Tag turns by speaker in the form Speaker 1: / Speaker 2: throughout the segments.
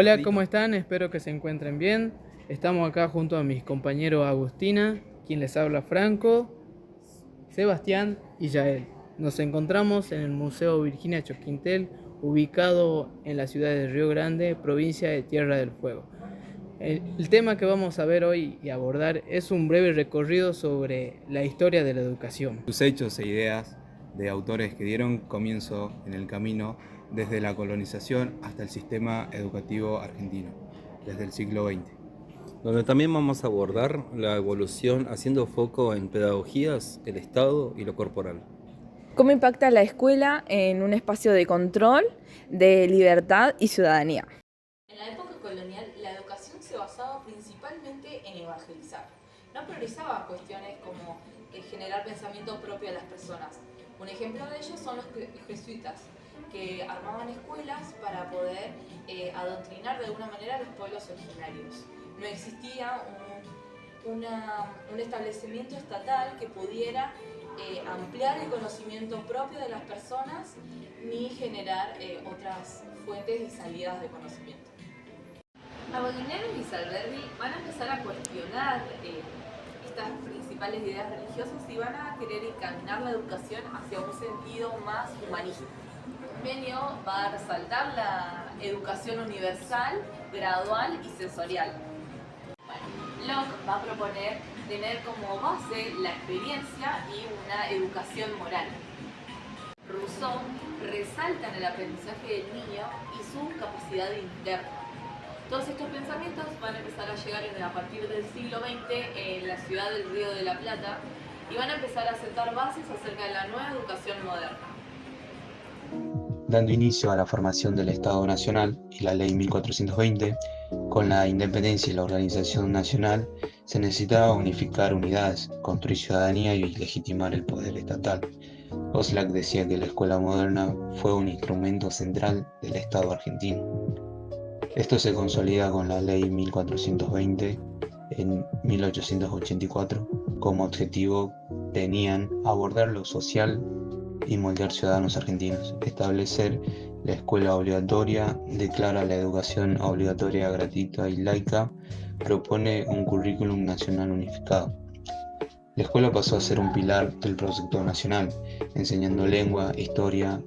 Speaker 1: Hola, ¿cómo están? Espero que se encuentren bien. Estamos acá junto a mis compañeros Agustina, quien les habla Franco, Sebastián y Yael. Nos encontramos en el Museo Virginia Choquintel, ubicado en la ciudad de Río Grande, provincia de Tierra del Fuego. El tema que vamos a ver hoy y abordar es un breve recorrido sobre la historia de la educación.
Speaker 2: Sus hechos e ideas de autores que dieron comienzo en el camino desde la colonización hasta el sistema educativo argentino, desde el siglo XX.
Speaker 3: Donde también vamos a abordar la evolución haciendo foco en pedagogías, el Estado y lo corporal.
Speaker 4: ¿Cómo impacta la escuela en un espacio de control, de libertad y ciudadanía?
Speaker 5: En la época colonial, la educación se basaba principalmente en evangelizar. No priorizaba cuestiones como generar pensamiento propio a las personas. Un ejemplo de ello son los jesuitas, que armaban escuelas para poder adoctrinar de alguna manera a los pueblos originarios. No existía un establecimiento estatal que pudiera ampliar el conocimiento propio de las personas ni generar otras fuentes y salidas de conocimiento. Apollinario y Salverdi van a empezar a cuestionar estas principales ideas religiosas y van a querer encaminar la educación hacia un sentido más humanista. Benio va a resaltar la educación universal, gradual y sensorial. Locke va a proponer tener como base la experiencia y una educación moral. Rousseau resalta en el aprendizaje del niño y su capacidad interna. Todos estos pensamientos van a empezar a llegar a partir del siglo XX en la ciudad del Río de la Plata y van a empezar a sentar bases acerca de la nueva educación moderna.
Speaker 6: Dando inicio a la formación del Estado Nacional y la Ley 1420, con la independencia y la organización nacional, se necesitaba unificar unidades, construir ciudadanía y legitimar el poder estatal. Oxlack decía que la escuela moderna fue un instrumento central del Estado argentino. Esto se consolida con la Ley 1420 en 1884. Como objetivo tenían abordar lo social y moldear ciudadanos argentinos, establecer la escuela obligatoria, declara la educación obligatoria, gratuita y laica, propone un currículum nacional unificado. La escuela pasó a ser un pilar del proyecto nacional, enseñando lengua, historia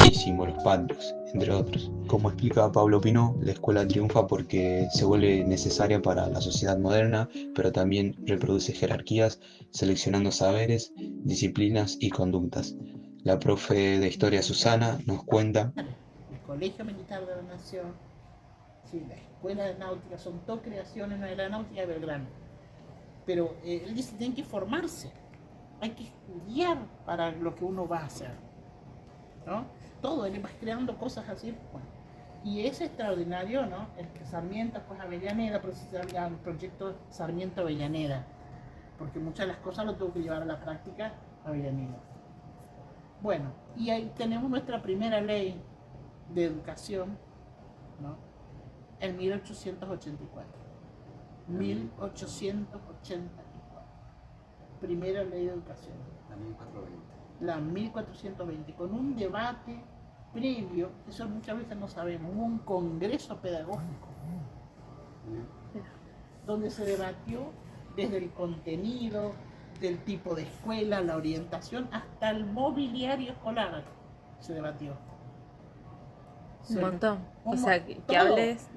Speaker 6: y símbolos patrios, entre otros. Como explica Pablo Pinó, la escuela triunfa porque se vuelve necesaria para la sociedad moderna, pero también reproduce jerarquías, seleccionando saberes, disciplinas y conductas. La profe de historia Susana nos cuenta:
Speaker 7: el Colegio Militar de la Nación, sí, la Escuela de Náutica, son todas creaciones de la náutica de Belgrano. Pero él dice que tienen que formarse, hay que estudiar para lo que uno va a hacer, ¿no? Todo, él va creando cosas así, bueno. Y es extraordinario, ¿no? El que Sarmiento, pues Avellaneda, pero se llama el proyecto Sarmiento-Avellaneda, porque muchas de las cosas lo tuvo que llevar a la práctica Avellaneda. Bueno, y ahí tenemos nuestra primera ley de educación, ¿no? En 1884. 1884. Primera ley de educación. La 1420. Con un debate previo, eso muchas veces no sabemos, hubo un congreso pedagógico donde se debatió desde el contenido, del tipo de escuela, la orientación, hasta el mobiliario escolar se debatió.
Speaker 4: Un montón. O sea, que
Speaker 7: todo,
Speaker 4: hables...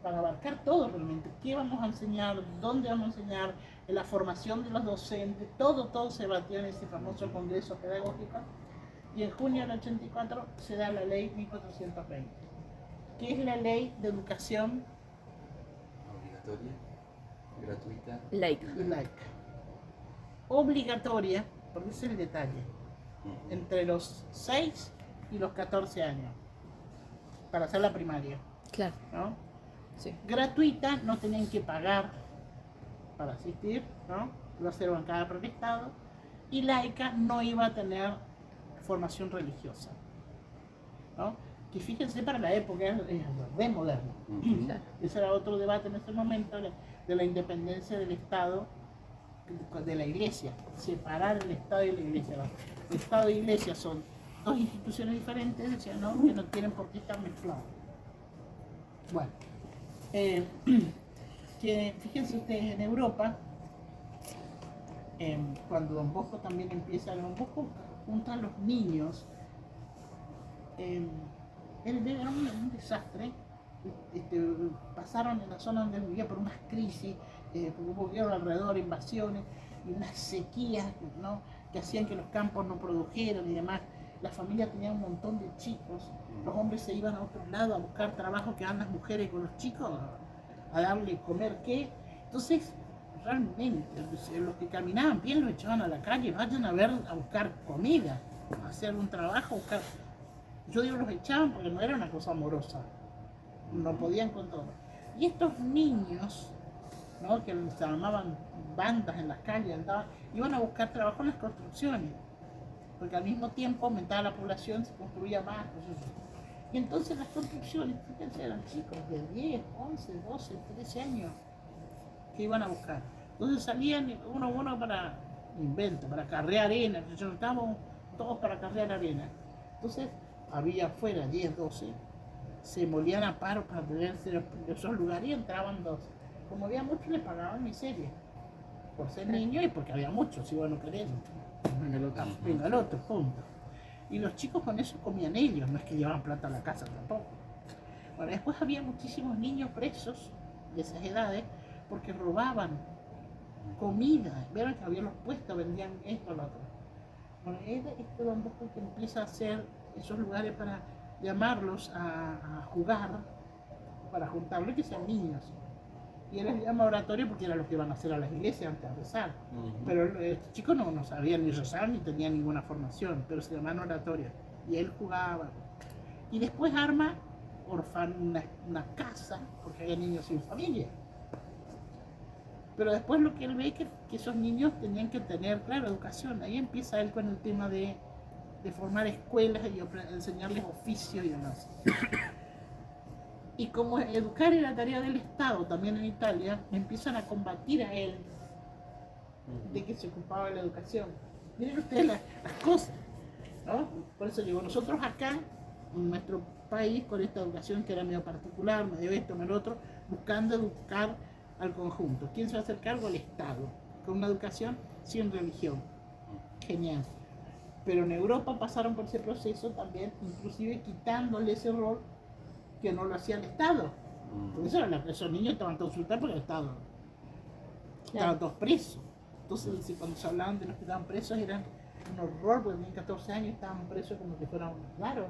Speaker 7: para abarcar todo realmente. ¿Qué vamos a enseñar? ¿Dónde vamos a enseñar? La formación de los docentes, todo se debatió en ese famoso congreso pedagógico. Y en junio del 84 se da la ley 1420, que es la ley de educación
Speaker 2: Obligatoria, gratuita
Speaker 4: Laica.
Speaker 7: y laica. Obligatoria, porque ese es el detalle, entre los 6 y los 14 años, para hacer la primaria.
Speaker 4: Claro.
Speaker 7: ¿No?
Speaker 4: Sí.
Speaker 7: Gratuita, no tenían que pagar para asistir, ¿no? Iba a ser bancada por el Estado. Y laica, no iba a tener formación religiosa, ¿no? Que fíjense, para la época es re moderno. Ese era otro debate en ese momento de la independencia del Estado, de la Iglesia, separar el Estado y la Iglesia. El Estado y la Iglesia son dos instituciones diferentes, decían, ¿no? Que no tienen por qué estar mezclados. Bueno, Eh, que fíjense ustedes, en Europa, cuando Don Bosco también empieza, Don Bosco junta a los niños, era un desastre. Pasaron en la zona donde él vivía por unas crisis, porque hubo guerra alrededor, invasiones y unas sequías, ¿no?, que hacían que los campos no produjeran y demás. La familia tenía un montón de chicos, los hombres se iban a otro lado a buscar trabajo, que van las mujeres con los chicos a darle comer qué. Entonces, realmente, los que caminaban bien los echaban a la calle, vayan a buscar comida, a hacer un trabajo, buscar. Yo digo los echaban porque no era una cosa amorosa, no podían con todo. Y estos niños, ¿no?, que se llamaban bandas en las calles, iban a buscar trabajo en las construcciones, porque al mismo tiempo aumentaba la población, se construía más. Y entonces las construcciones, fíjense, eran chicos de 10, 11, 12, 13 años que iban a buscar. Entonces salían uno a uno para invento, para carrear arena, estábamos todos para carrear arena. Entonces había afuera 10, 12, se molían a paro para tenerse de esos lugares y entraban 2. Como había muchos, les pagaban miseria por ser niños y porque había muchos, si bueno querés, venga el otro, punto. Y los chicos con eso comían ellos, no es que llevaban plata a la casa tampoco. Bueno, después había muchísimos niños presos de esas edades porque robaban comida, vieron que había los puestos, vendían esto, lo otro. Bueno, este Don Bosco que empieza a hacer esos lugares para llamarlos a jugar, para juntarlos, que sean niños. Y él les llama oratorio porque era lo que iban a hacer a las iglesias antes de rezar. Pero estos chicos no sabían ni rezar ni tenían ninguna formación, pero se llamaban oratorio. Y él jugaba. Y después arma una casa, porque había niños sin familia. Pero después lo que él ve es que esos niños tenían que tener, claro, educación. Ahí empieza él con el tema de formar escuelas y enseñarles oficios y demás. Y como educar era tarea del Estado, también en Italia, empiezan a combatir a él de que se ocupaba de la educación. Miren ustedes las cosas, ¿no? Por eso digo, nosotros acá, en nuestro país, con esta educación que era medio particular, medio esto, medio otro, buscando educar al conjunto. ¿Quién se va a hacer cargo? El Estado, con una educación sin religión. Genial. Pero en Europa pasaron por ese proceso también, inclusive quitándole ese rol que no lo hacía el Estado. Por eso esos niños estaban todos insultados por el Estado. Estaban todos presos. Entonces, cuando se hablaban de los que estaban presos, eran un horror, porque tenían 14 años y estaban presos como que fueran raros,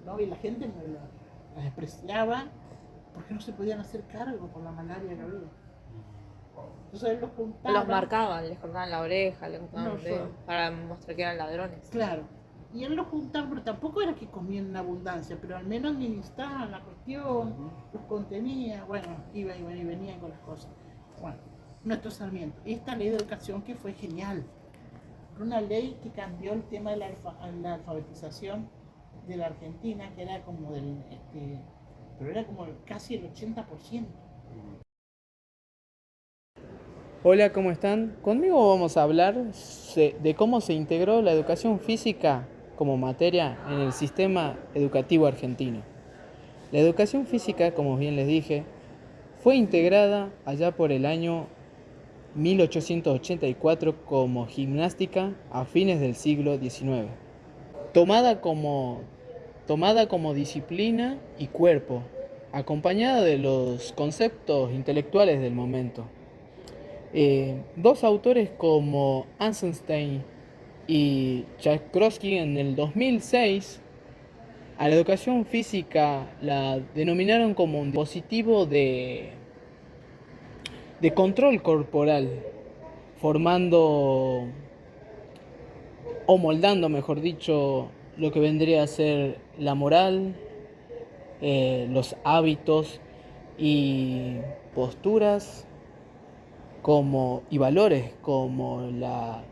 Speaker 7: ¿no? Y la gente las despreciaba porque no se podían hacer cargo por la malaria que había. Entonces él los juntaba.
Speaker 4: Los marcaban, les cortaban la oreja, les cortaban
Speaker 7: No,
Speaker 4: el dedo, para mostrar que eran ladrones.
Speaker 7: Claro. Y él los juntaba, pero tampoco era que comían en abundancia, pero al menos administraban la cuestión, los contenía, bueno, iban y venían con las cosas. Bueno, nuestro Sarmiento. Esta ley de educación que fue genial. Una ley que cambió el tema de la alfabetización de la Argentina, que era como pero era como casi el 80%.
Speaker 1: Hola, ¿cómo están? Conmigo vamos a hablar de cómo se integró la educación física como materia en el sistema educativo argentino. La educación física, como bien les dije, fue integrada allá por el año 1884 como gimnástica a fines del siglo XIX, tomada como disciplina y cuerpo, acompañada de los conceptos intelectuales del momento. Dos autores como Eisenstein y Tchaikovsky en el 2006 a la educación física la denominaron como un dispositivo de control corporal, formando o moldando, mejor dicho, lo que vendría a ser la moral, los hábitos y posturas y valores como la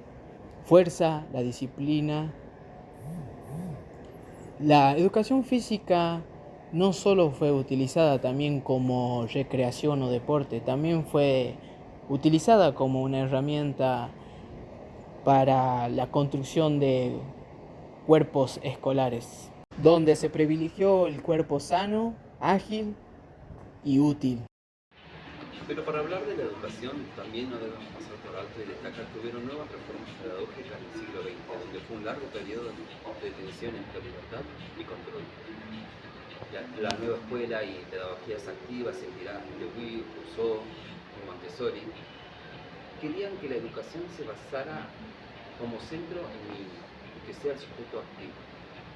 Speaker 1: fuerza, la disciplina. La educación física no solo fue utilizada también como recreación o deporte, también fue utilizada como una herramienta para la construcción de cuerpos escolares, donde se privilegió el cuerpo sano, ágil y útil.
Speaker 3: Pero para hablar de la educación también no debemos pasar por alto y destacar que hubieron nuevas reformas pedagógicas en el siglo XX, donde fue un largo periodo de tensión entre libertad y control. La nueva escuela y pedagogías activas, inspiradas en Dewey, Rousseau y Montessori, querían que la educación se basara como centro en el niño, y que sea el sujeto activo.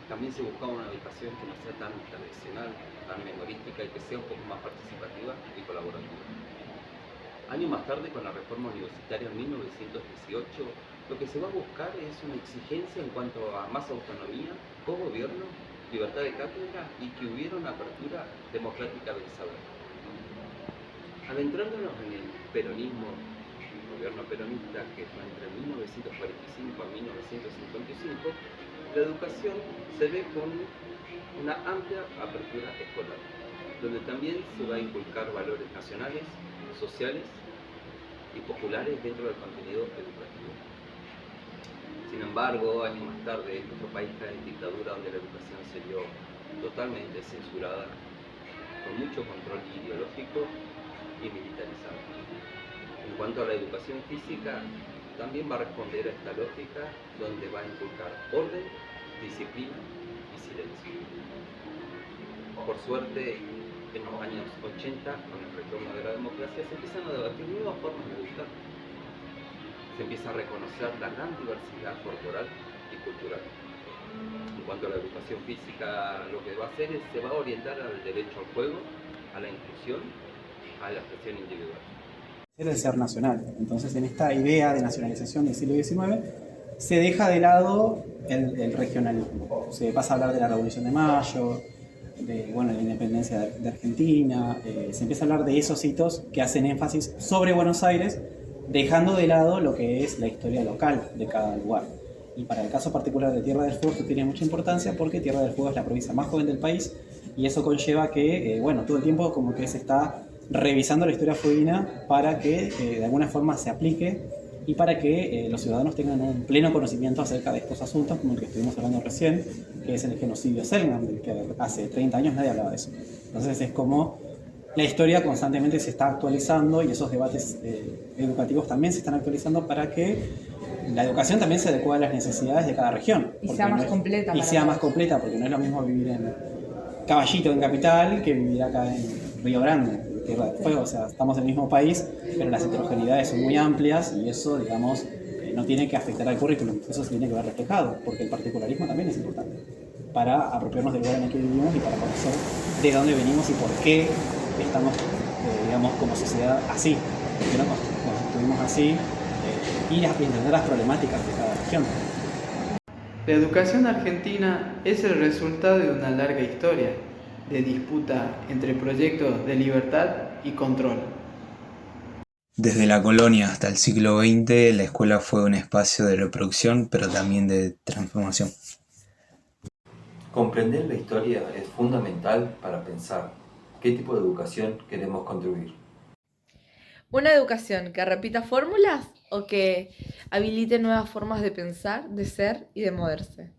Speaker 3: También se buscaba una educación que no sea tan tradicional, tan memorística y que sea un poco más participativa y colaborativa. Años más tarde, con la reforma universitaria en 1918, lo que se va a buscar es una exigencia en cuanto a más autonomía, cogobierno, libertad de cátedra y que hubiera una apertura democrática del saber. Adentrándonos en el peronismo, el gobierno peronista, que fue entre 1945 a 1955, la educación se ve con una amplia apertura escolar, donde también se va a inculcar valores nacionales, sociales y populares dentro del contenido educativo. Sin embargo, años más tarde, nuestro país cae en dictadura, donde la educación se vio totalmente censurada, con mucho control ideológico y militarizado. En cuanto a la educación física, también va a responder a esta lógica, donde va a inculcar orden, disciplina y silencio. Por suerte, en los años 80, con el retorno de la democracia, se empiezan a debatir nuevas formas de educar. Se empieza a reconocer la gran diversidad corporal y cultural. En cuanto a la educación física, lo que va a hacer es se va a orientar al derecho al juego, a la inclusión, a la expresión individual.
Speaker 8: El ser nacional. Entonces, en esta idea de nacionalización del siglo XIX, se deja de lado el regionalismo. Se pasa a hablar de la Revolución de Mayo, de la independencia de Argentina, se empieza a hablar de esos hitos que hacen énfasis sobre Buenos Aires, dejando de lado lo que es la historia local de cada lugar. Y para el caso particular de Tierra del Fuego esto tiene mucha importancia porque Tierra del Fuego es la provincia más joven del país y eso conlleva que, todo el tiempo como que se está revisando la historia fueguina para que de alguna forma se aplique y para que los ciudadanos tengan un pleno conocimiento acerca de estos asuntos, como el que estuvimos hablando recién, que es el genocidio Selknam, del que hace 30 años nadie hablaba de eso. Entonces es como la historia constantemente se está actualizando y esos debates educativos también se están actualizando para que la educación también se adecue a las necesidades de cada región.
Speaker 4: Y sea más completa.
Speaker 8: Y sea más completa, porque no es lo mismo vivir en Caballito, en Capital, que vivir acá en Río Grande. Tierra del Fuego, o sea, estamos en el mismo país, pero las heterogeneidades son muy amplias y eso, digamos, no tiene que afectar al currículum, eso se tiene que ver reflejado, porque el particularismo también es importante para apropiarnos del lugar en el que vivimos y para conocer de dónde venimos y por qué estamos, como sociedad así, por qué nos constituimos así y entender las problemáticas de cada región.
Speaker 1: La educación argentina es el resultado de una larga historia de disputa entre proyectos de libertad y control.
Speaker 6: Desde la colonia hasta el siglo XX, la escuela fue un espacio de reproducción, pero también de transformación.
Speaker 3: Comprender la historia es fundamental para pensar qué tipo de educación queremos construir.
Speaker 4: ¿Una educación que repita fórmulas o que habilite nuevas formas de pensar, de ser y de moverse?